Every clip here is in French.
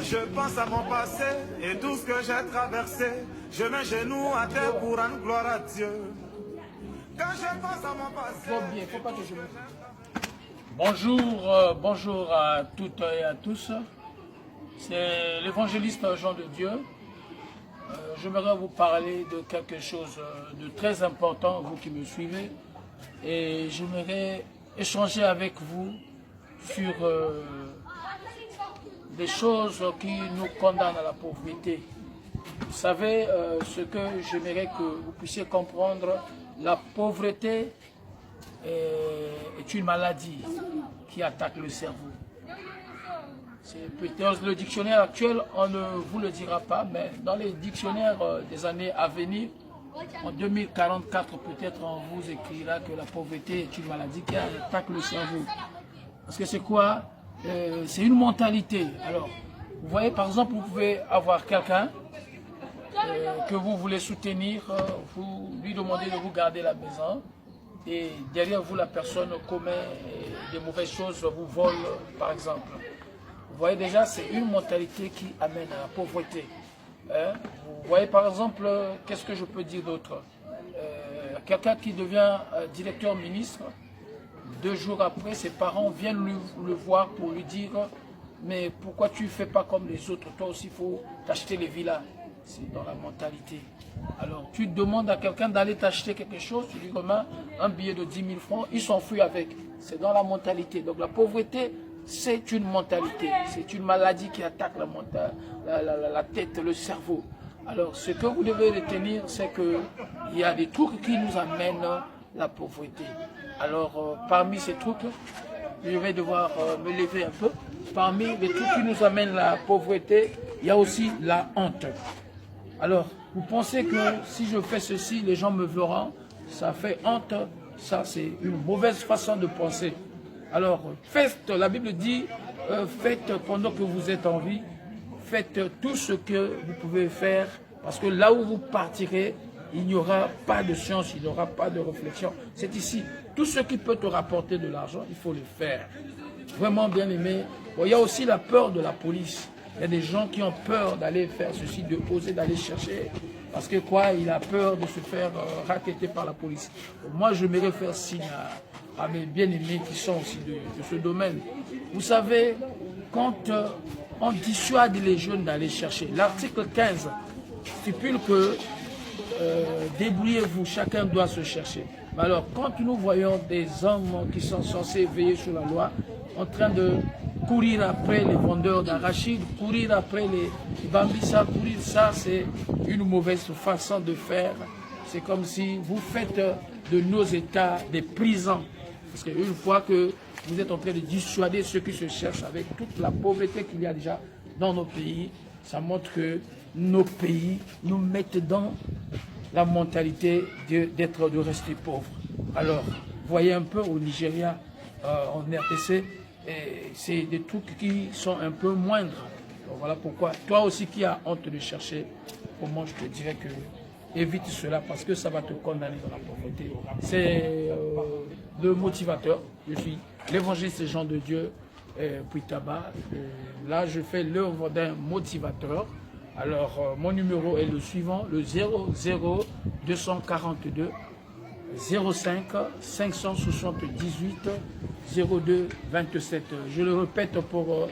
Je pense à mon passé et tout ce que j'ai traversé. Je mets genoux à terre pour rendre gloire à Dieu. Quand je pense à mon passé... Faut pas que je me... Bonjour à toutes et à tous. C'est l'évangéliste Jean de Dieu. J'aimerais vous parler de quelque chose de très important, vous qui me suivez. Et j'aimerais échanger avec vous sur des choses qui nous condamnent à la pauvreté. Vous savez, ce que j'aimerais que vous puissiez comprendre, la pauvreté est une maladie qui attaque le cerveau. Dans le dictionnaire actuel, on ne vous le dira pas, mais dans les dictionnaires des années à venir, en 2044 peut-être on vous écrira que la pauvreté est une maladie qui attaque le cerveau. Parce que c'est quoi? C'est une mentalité. Alors, vous voyez par exemple, vous pouvez avoir quelqu'un que vous voulez soutenir, vous lui demandez de vous garder la maison, et derrière vous la personne commet des mauvaises choses, vous vole par exemple. Vous voyez déjà, c'est une mentalité qui amène à la pauvreté. Vous voyez par exemple, qu'est-ce que je peux dire d'autre? Quelqu'un qui devient directeur ministre, 2 jours après, ses parents viennent le voir pour lui dire « Mais pourquoi tu ne fais pas comme les autres? Toi aussi, il faut t'acheter les villas. » C'est dans la mentalité. Alors, tu demandes à quelqu'un d'aller t'acheter quelque chose, tu lui remets un billet de 10 000 francs, il s'enfuit avec. C'est dans la mentalité. Donc la pauvreté, c'est une mentalité. C'est une maladie qui attaque la tête, le cerveau. Alors, ce que vous devez retenir, c'est qu'il y a des trucs qui nous amènent la pauvreté. Alors, parmi ces trucs, je vais devoir me lever un peu. Parmi les trucs qui nous amènent la pauvreté, il y a aussi la honte. Alors, vous pensez que si je fais ceci, les gens me verront, ça fait honte, ça c'est une mauvaise façon de penser. Alors, faites, la Bible dit, faites pendant que vous êtes en vie, faites tout ce que vous pouvez faire, parce que là où vous partirez, il n'y aura pas de science, il n'y aura pas de réflexion. C'est ici, tout ce qui peut te rapporter de l'argent, il faut le faire. Vraiment bien aimé. Bon, il y a aussi la peur de la police. Il y a des gens qui ont peur d'aller faire ceci, de oser d'aller chercher. Parce que quoi, il a peur de se faire racketter par la police. Bon, moi, je m'aimerais faire signe à mes bien-aimés qui sont aussi de ce domaine. Vous savez, quand on dissuade les jeunes d'aller chercher, l'article 15 stipule que débrouillez-vous, chacun doit se chercher. Mais alors, quand nous voyons des hommes qui sont censés veiller sur la loi, en train de courir après les vendeurs d'arachides, courir après les bambissas, courir, ça c'est une mauvaise façon de faire. C'est comme si vous faites de nos États des prisons. Parce qu'une fois que vous êtes en train de dissuader ceux qui se cherchent avec toute la pauvreté qu'il y a déjà dans nos pays, ça montre que nos pays nous mettent dans la mentalité de rester pauvres. Alors, voyez un peu au Nigeria, en RDC, c'est des trucs qui sont un peu moindres. Donc voilà pourquoi, toi aussi qui as honte de chercher, comment je te dirais que évite cela parce que ça va te condamner dans la pauvreté. C'est le motivateur, je suis l'évangéliste Jean de Dieu, puis tabac. Là, je fais l'œuvre d'un motivateur. Alors, mon numéro est le suivant, le 00 242 05 578 02 27. Je le répète pour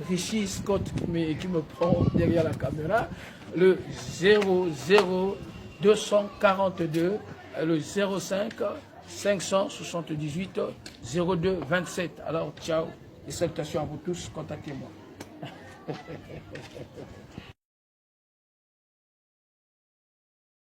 Richie Scott qui me prend derrière la caméra, le 00 242 le 05 578 02 27. Alors, ciao et salutations à vous tous, contactez-moi.